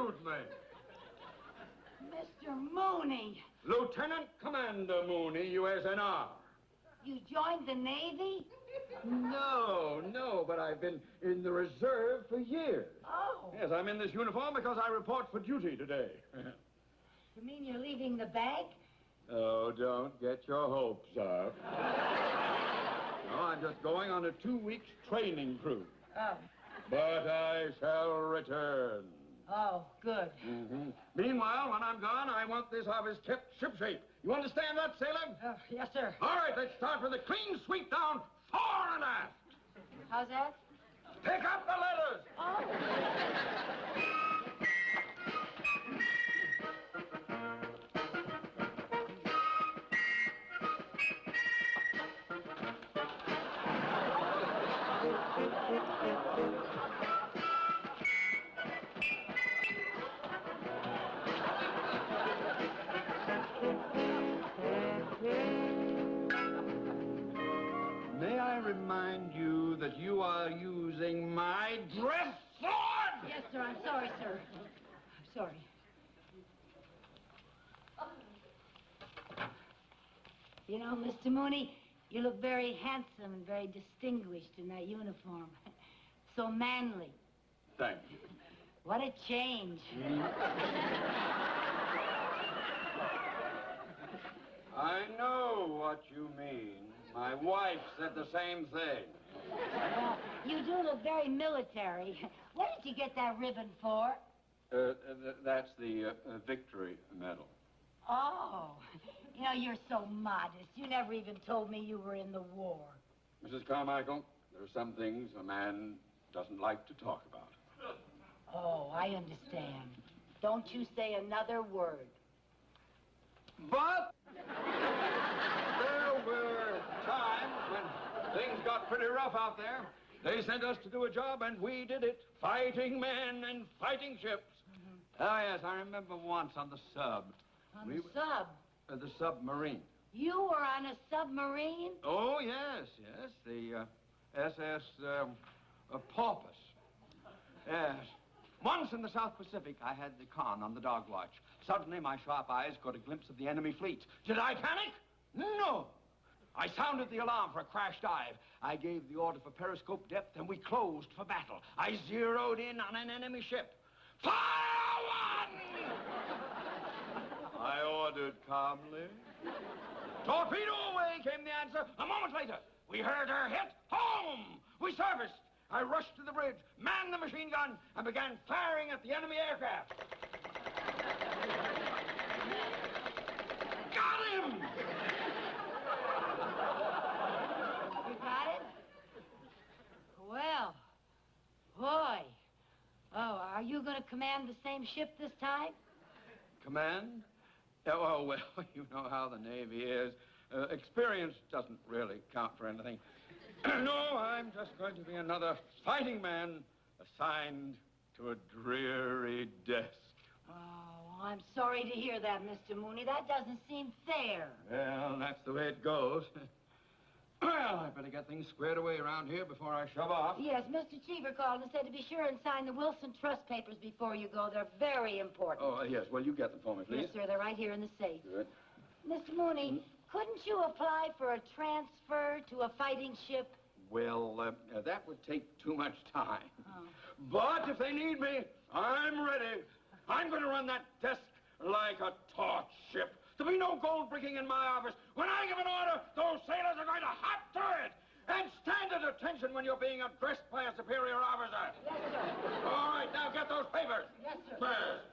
Absolutely. Mr. Mooney. Lieutenant Commander Mooney, USNR. You joined the Navy? No, but I've been in the reserve for years. Oh. Yes, I'm in this uniform because I report for duty today. You mean you're leaving the bank? Oh, don't get your hopes up. No, I'm just going on a 2-week training cruise. Oh. But I shall return. Oh, good. Mm-hmm. Meanwhile, when I'm gone, I want this office kept shipshape. You understand that, sailor? Yes, sir. All right, let's start with a clean sweep down fore and aft. How's that? Pick up the letters. Oh. May I remind you that you are using my dress sword? Yes, sir. I'm sorry, sir. I'm sorry. You know, Mr. Mooney, you look very handsome and very distinguished in that uniform. So manly. Thank you. What a change. I know what you mean. My wife said the same thing. You do look very military. What did you get that ribbon for? That's the victory medal. Oh, you know, you're so modest. You never even told me you were in the war. Mrs. Carmichael, there are some things a man doesn't like to talk about. Oh, I understand. Don't you say another word. But there were times when things got pretty rough out there. They sent us to do a job, and we did it. Fighting men and fighting ships. Oh, yes, I remember once on the sub. On the sub? The submarine. You were on a submarine? Oh, yes. The SS Porpoise. Yes. Once in the South Pacific, I had the con on the dog watch. Suddenly, my sharp eyes caught a glimpse of the enemy fleet. Did I panic? No. I sounded the alarm for a crash dive. I gave the order for periscope depth, and we closed for battle. I zeroed in on an enemy ship. Fire one! I ordered calmly. Torpedo away, came the answer. A moment later, we heard her hit home. We serviced. I rushed to the bridge, manned the machine gun, and began firing at the enemy aircraft. Got him! You got it? Well, boy. Oh, are you going to command the same ship this time? Command? Oh, well, you know how the Navy is. Experience doesn't really count for anything. No, I'm just going to be another fighting man assigned to a dreary desk. Oh, I'm sorry to hear that, Mr. Mooney. That doesn't seem fair. Well, that's the way it goes. Well, I better get things squared away around here before I shove off. Yes, Mr. Cheever called and said to be sure and sign the Wilson Trust papers before you go. They're very important. Oh, yes. Well, you get them for me, please. Yes, sir. They're right here in the safe. Good. Mr. Mooney, couldn't you apply for a transfer to a fighting ship? Well, that would take too much time. Oh. But if they need me, I'm ready. I'm going to run that desk like a torch ship. There'll be no gold bricking in my office. When I give an order, those sailors are going to hop to it. And stand at attention when you're being addressed by a superior officer. Yes, sir. All right, now get those papers. Yes, sir. First.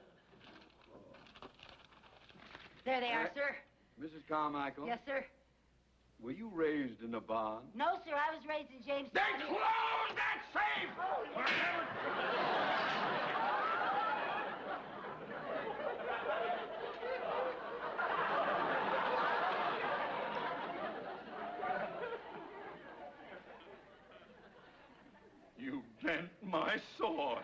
There they are, sir. Mrs. Carmichael. Yes, sir. Were you raised in a barn? No, sir. I was raised in James. They closed that safe! You bent my sword.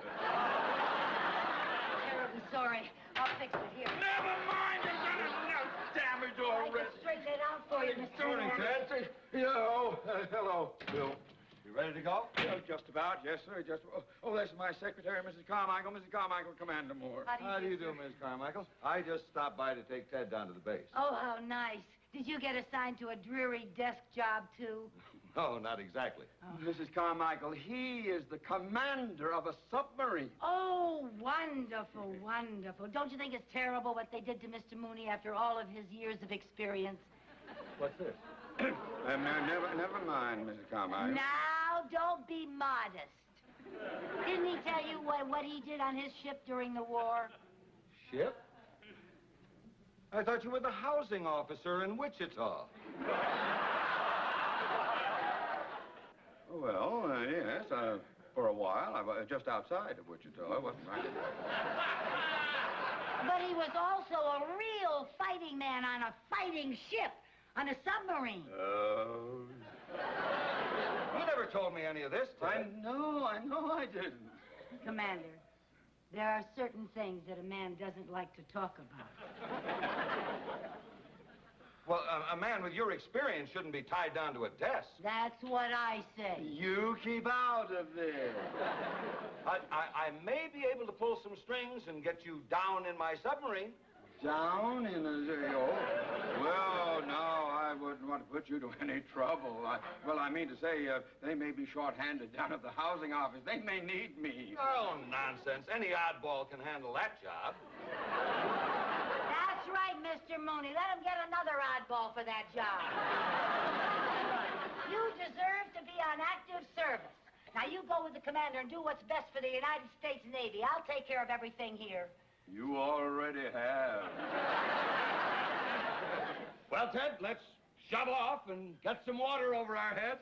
Terribly sorry. I'll fix it here. Never mind, you've done enough damage I already. can straighten it out for you, Mr. Morning, Mooney. Nancy. Hello. Hello, Bill. You ready to go? Oh, just about, yes, sir. Oh, this is my secretary, Mrs. Carmichael. Mrs. Carmichael, Commander Moore. How do you do, Miss Carmichael? I just stopped by to take Ted down to the base. Oh, how nice. Did you get assigned to a dreary desk job, too? No, not exactly. Oh. Mrs. Carmichael, he is the commander of a submarine. Oh, wonderful, wonderful. Don't you think it's terrible what they did to Mr. Mooney after all of his years of experience? What's this? Never mind, Mrs. Carmichael. Now, don't be modest. Didn't he tell you what he did on his ship during the war? Ship? I thought you were the housing officer in Wichita. Well, yes, for a while. I was just outside of Wichita, wasn't I? But he was also a real fighting man on a fighting ship, on a submarine. Oh. You never told me any of this, Ted. I know I didn't. Commander, there are certain things that a man doesn't like to talk about. Well, a man with your experience shouldn't be tied down to a desk. That's what I say. You keep out of this. I may be able to pull some strings and get you down in my submarine. Down in a... Oh. Well, no, I wouldn't want to put you to any trouble. I mean to say, they may be short-handed down at the housing office. They may need me. Oh, nonsense. Any oddball can handle that job. That's right, Mr. Mooney. Let him get another oddball for that job. You deserve to be on active service. Now, you go with the commander and do what's best for the United States Navy. I'll take care of everything here. You already have. Well, Ted, let's shovel off and get some water over our heads.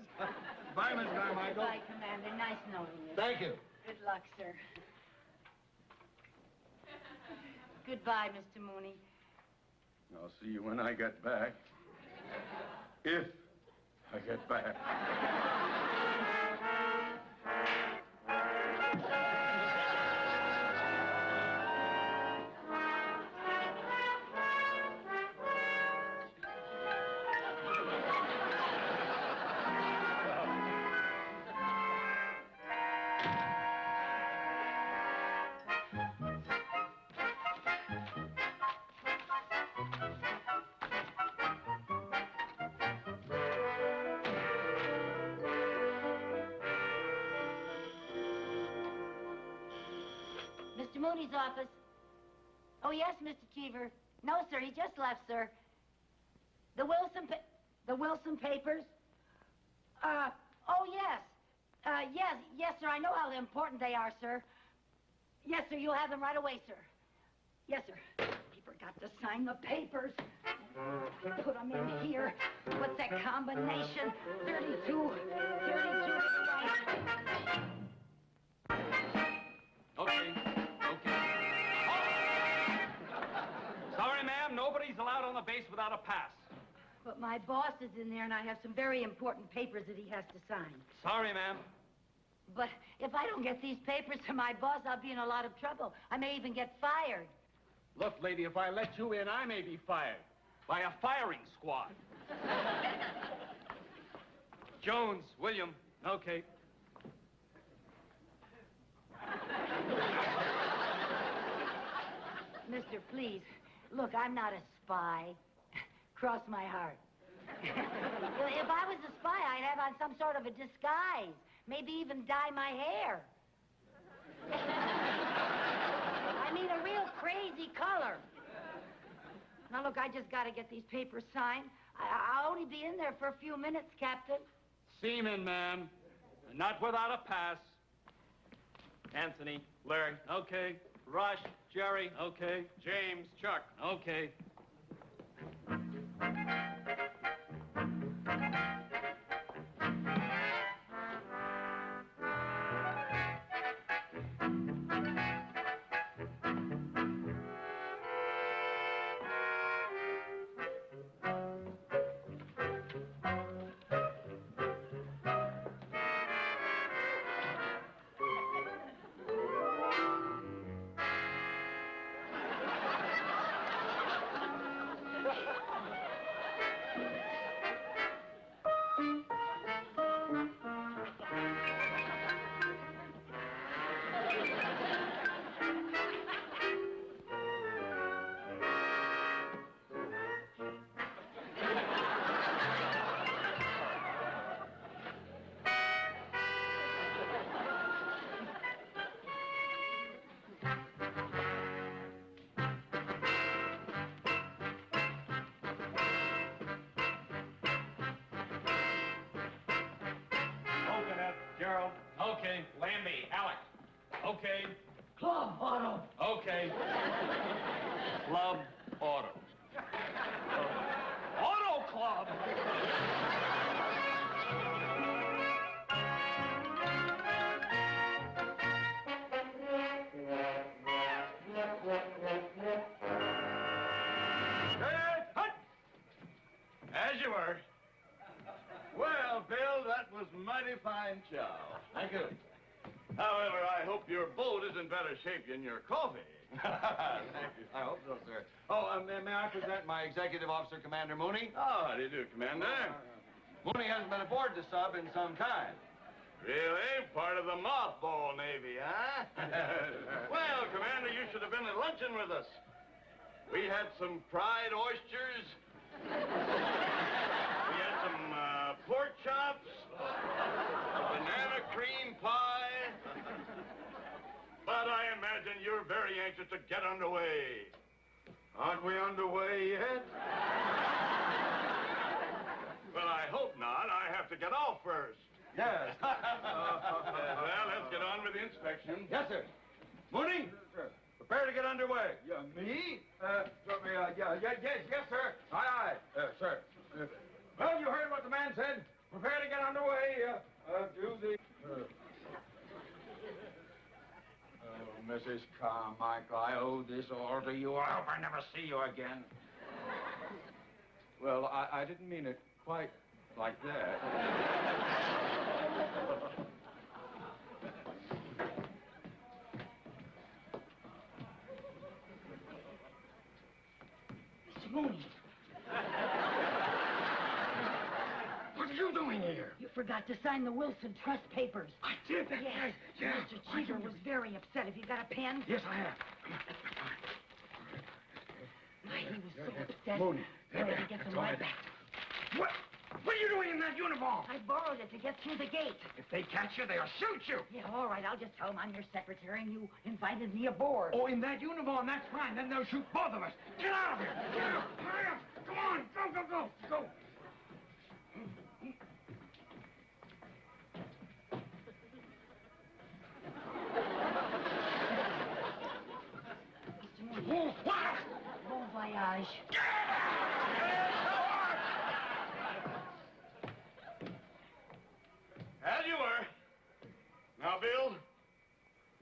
Bye, Miss Carmichael. Goodbye, Commander. Nice knowing you. Thank you. Good luck, sir. Goodbye, Mr. Mooney. I'll see you when I get back. If I get back. Mr. Mooney's office. Oh, yes, Mr. Cheever. No, sir, he just left, sir. The Wilson papers? Oh, yes. Yes, sir, I know how important they are, sir. Yes, sir, you'll have them right away, sir. Yes, sir. He forgot to sign the papers. Put them in here. What's that combination? 32. Okay. Sorry, ma'am, nobody's allowed on the base without a pass. But my boss is in there, and I have some very important papers that he has to sign. Sorry, ma'am. But if I don't get these papers to my boss, I'll be in a lot of trouble. I may even get fired. Look, lady, if I let you in, I may be fired. By a firing squad. Jones, William. Okay. Mister, please. Look, I'm not a spy. Cross my heart. If I was a spy, I'd have on some sort of a disguise. Maybe even dye my hair. I mean, a real crazy color. Now, look, I just got to get these papers signed. I'll only be in there for a few minutes, Captain. Seaman, ma'am. Not without a pass. Anthony, Larry, okay. Rush, Jerry, okay. James, Chuck, okay. Gerald. Okay. Lambie, Alec. Okay. Club Auto. Okay. Club Auto. Auto Club. As you were. Well, Bill, that was mighty fine chow. Thank you. However, I hope your boat is in better shape than your coffee. Thank you. I hope so, sir. Oh, may I present my executive officer, Commander Mooney? Oh, how do you do, Commander? Mooney hasn't been aboard the sub in some time. Really? Part of the mothball Navy, huh? Well, Commander, you should have been at luncheon with us. We had some fried oysters. We had some pork chops, a banana cream pie. But I imagine you're very anxious to get underway. Aren't we underway yet? Well, I hope not. I have to get off first. Yes. Well, let's get on with the inspection. Yes, sir. Mooney, Sir. prepare to get underway. Yeah, me? Yes, sir. Aye, sir. Well, you heard what the man said. Prepare to get underway. Do the... Oh, Mrs. Carmichael, I owe this all to you. I hope I never see you again. Well, I didn't mean it quite like that. Mr. Mooney, What are you doing here? you forgot to sign the Wilson Trust papers. I did. That's Yes. right. Yeah. Mr. Cheever was very upset. Have you got a pen? Yes, I have. Why, he was so upset. Mooney. Ready to get them Go right ahead. back. What are you doing in that uniform? I borrowed it to get through the gate. If they catch you, they'll shoot you. Yeah, all right. I'll just tell them I'm your secretary and you invited me aboard. Oh, in that uniform, that's fine. Then they'll shoot both of us. Get out of here. Get out. Hurry up. Come on. Go. Mr. Mooney. What? Bon voyage. As you were. Now, Bill,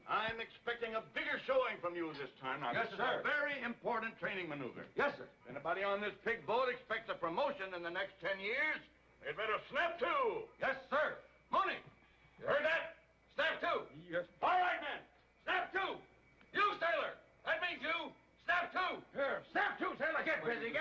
I'm expecting a bigger showing from you this time. Now, Yes, this sir. is a very important training maneuver. Yes, sir. If anybody on this big boat expects a promotion in the next 10 years, they'd better snap to. Yes, sir. Mooney, you heard that? Snap to. Yes. All right, men. Snap to. You, sailor. That means you. Snap to. Here. Snap to, sailor. Get busy.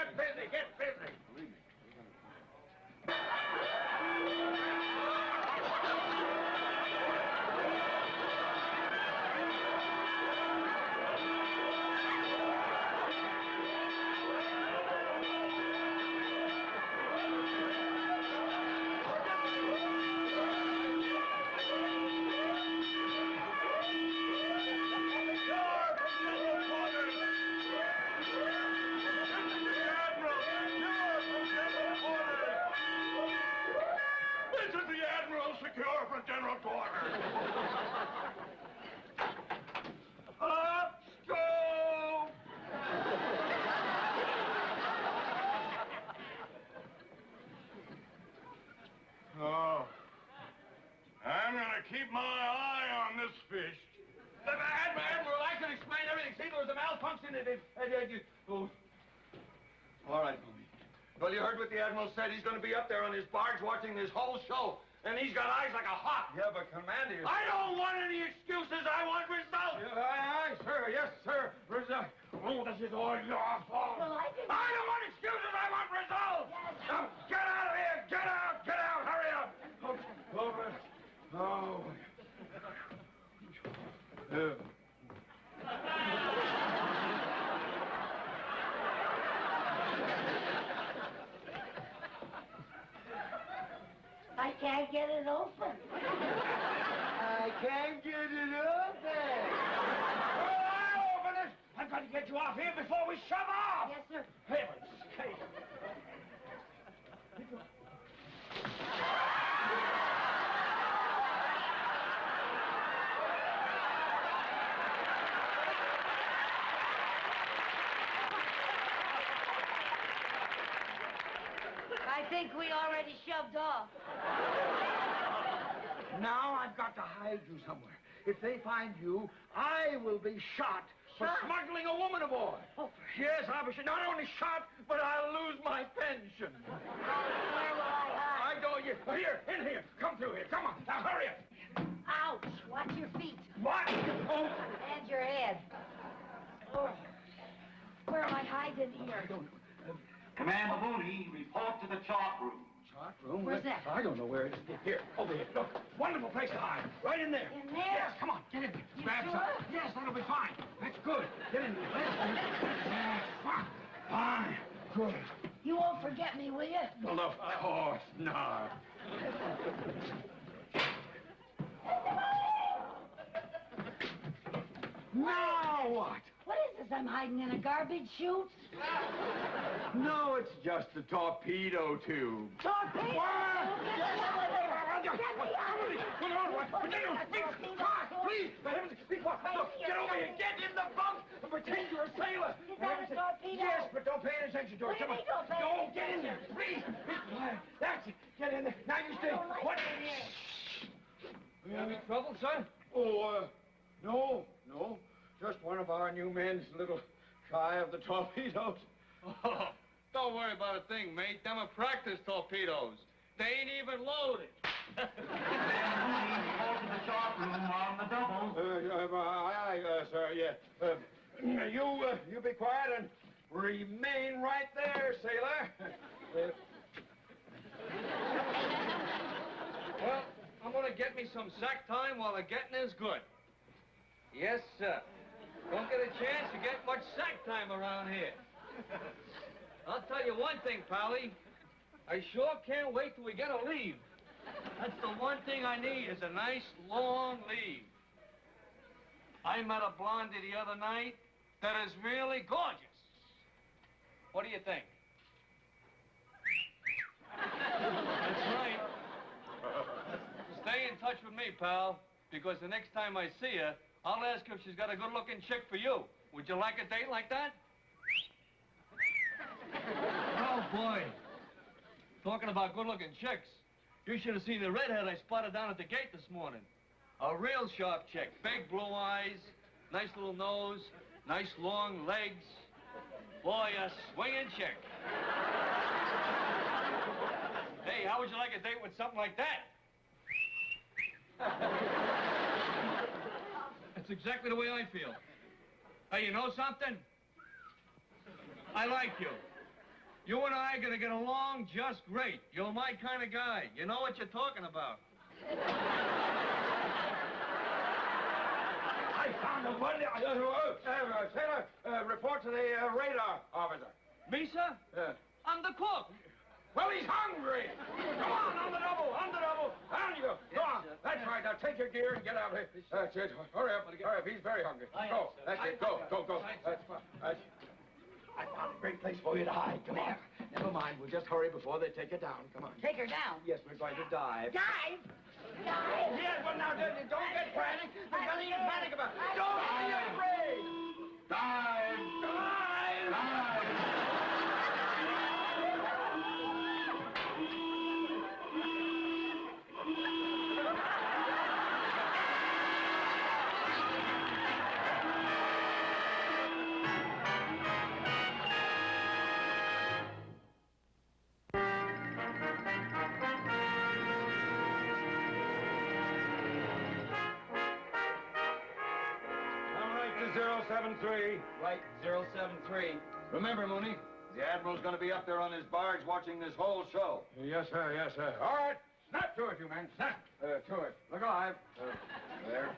Secure from general quarters. Up, scope! Oh. I'm gonna keep my eye on this fish. Admiral, I can explain everything. See, there was a malfunction. Oh. All right, Mooney. Well, you heard what the Admiral said. He's going to be up there on his barge watching this whole show. And he's got eyes like a hawk. Yeah, but Commander... I don't want any excuses. I want results. Yeah, aye, sir. Yes, sir. Result. Oh, this is all your fault. Well, I didn't... I don't want excuses. I want results. Yes. Now, get out of here. Get out. Hurry up. Over. Oh. I can't get it open. I can't get it open. Well, I'll open it. I've got to get you off here before we shove off. Yes, sir. Heaven's sake. think we already shoved off. Now I've got to hide you somewhere. If they find you, I will be shot for smuggling a woman aboard. Oh. Yes, I'll be not only shot, but I'll lose my pension. Where will I hide? I don't... Here, in here. Come through here. Come on. Now, hurry up. Ouch! Watch your feet. What? Oh. And your head. Oh. Where am I hiding here? I don't know. Commander Mooney, report to the chart room. Chart room? Where's that? I don't know where it is. Here, over here. Look, wonderful place to hide. Right in there. In there? Yes, come on, get in there. You Grab sure? some. Yes, that'll be fine. That's good. Get in there. Yes, fine. Fine. Good. You won't forget me, will you? Well, of course not. Now what? What is this? I'm hiding in a garbage chute? No, it's just a torpedo tube. Torpedo! Please, be quiet. Look, get over here. Get in the bunk and pretend you're a sailor. Is that a torpedo? Yes, but don't pay any attention to it. Come on. Don't get in there. Please, be quiet. That's it. Get in there. Now you stay. What? You having trouble, son? Oh, no. Just one of our new men's little shy of the torpedoes. Oh, don't worry about a thing, mate. Them are practice torpedoes. They ain't even loaded. Commander Mooney, report to the chart room on the double. Aye, sir, yeah. You be quiet and remain right there, sailor. Well, I'm gonna get me some sack time while the getting is good. Yes, sir. Don't get a chance to get much sack time around here. I'll tell you one thing, Pally. I sure can't wait till we get a leave. That's the one thing I need is a nice, long leave. I met a blondie the other night that is really gorgeous. What do you think? That's right. Stay in touch with me, pal, because the next time I see her, I'll ask her if she's got a good-looking chick for you. Would you like a date like that? Oh, boy. Talking about good-looking chicks, you should have seen the redhead I spotted down at the gate this morning. A real sharp chick. Big blue eyes, nice little nose, nice long legs. Boy, a swinging chick. Hey, how would you like a date with something like that? That's exactly the way I feel. Hey, you know something? I like you. You and I are gonna get along just great. You're my kind of guy. You know what you're talking about. I found a wonder. Sailor, report to the radar officer. Me, sir? I'm the cook. Well, he's hungry. Come on the double. Down you go. Go on. That's right. Now take your gear and get out of here. That's it. Hurry up. He's very hungry. Go. That's it. Go. That's fine. I found a great place for you to hide. Come on. Never mind. We'll just hurry before they take you down. Come on. Take her down. Yes, we're going to dive. Dive? Yes, but now don't get panic. There's nothing to panic about. Don't be afraid. Dive! to 073. Right, 073. Remember, Mooney, The Admiral's going to be up there on his barge watching this whole show. Yes, sir, yes, sir. All right. Snap to it, you men. Snap to it. Look alive. There.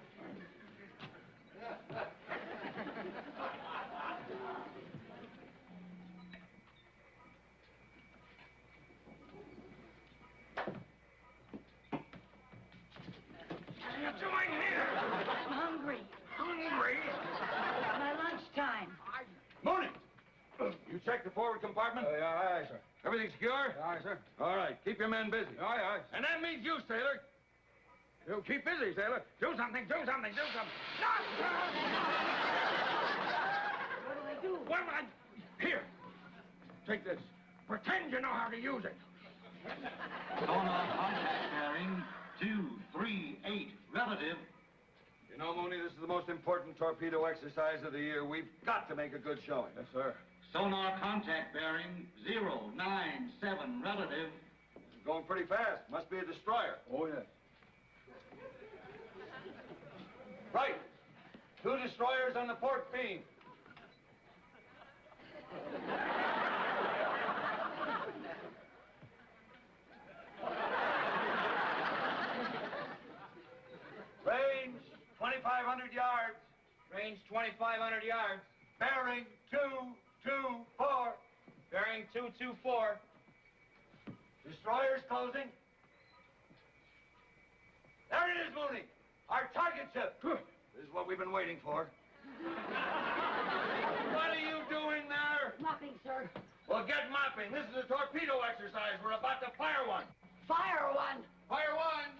What are you doing here? I'm hungry. Hungry? It's my lunchtime. Mooney! You checked the forward compartment? Aye, sir. Everything secure? Aye, sir. All right. Keep your men busy. Aye. And that means you, sailor. You keep busy, sailor. Do something. What do I do? Here. Take this. Pretend you know how to use it. Sonar contact bearing 238 relative. You know, Mooney, this is the most important torpedo exercise of the year. We've got to make a good showing. Yes, sir. Sonar contact bearing 097 relative. This is going pretty fast. Must be a destroyer. Oh, yes. Right. 2 destroyers on the port beam. Range 2,500 yards. Range 2,500 yards. Bearing 224. Bearing 224. Destroyers closing. There it is, Mooney. Our target ship. This is what we've been waiting for. What are you doing there? Nothing, sir. Well, get mopping. This is a torpedo exercise. We're about to fire one. Fire one. Fire one.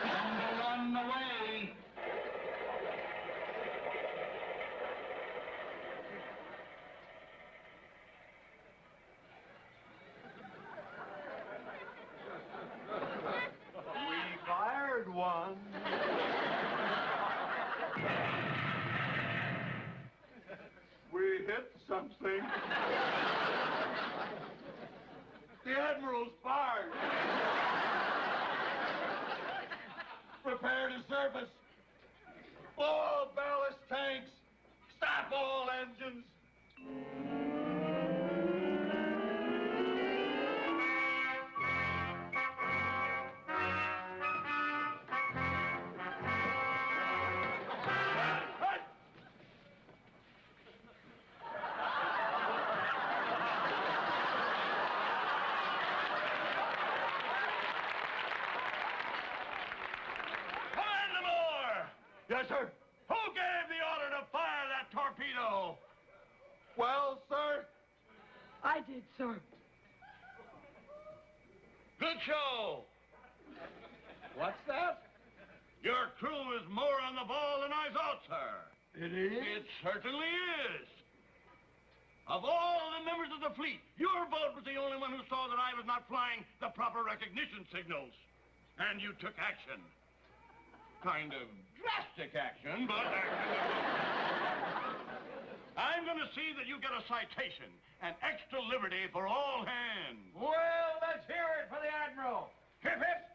Number one away. We fired one. We hit something. The Admiral's fired. Prepare to surface. Blow all ballast tanks. Stop all engines. Yes, sir. Who gave the order to fire that torpedo? Well, sir. I did, sir. Good show. What's that? Your crew is more on the ball than I thought, sir. It is? It certainly is. Of all the members of the fleet, your boat was the only one who saw that I was not flying the proper recognition signals. And you took action. Kind of drastic action, but action. I'm going to see that you get a citation, an extra liberty for all hands. Well, let's hear it for the Admiral. Hip, hip.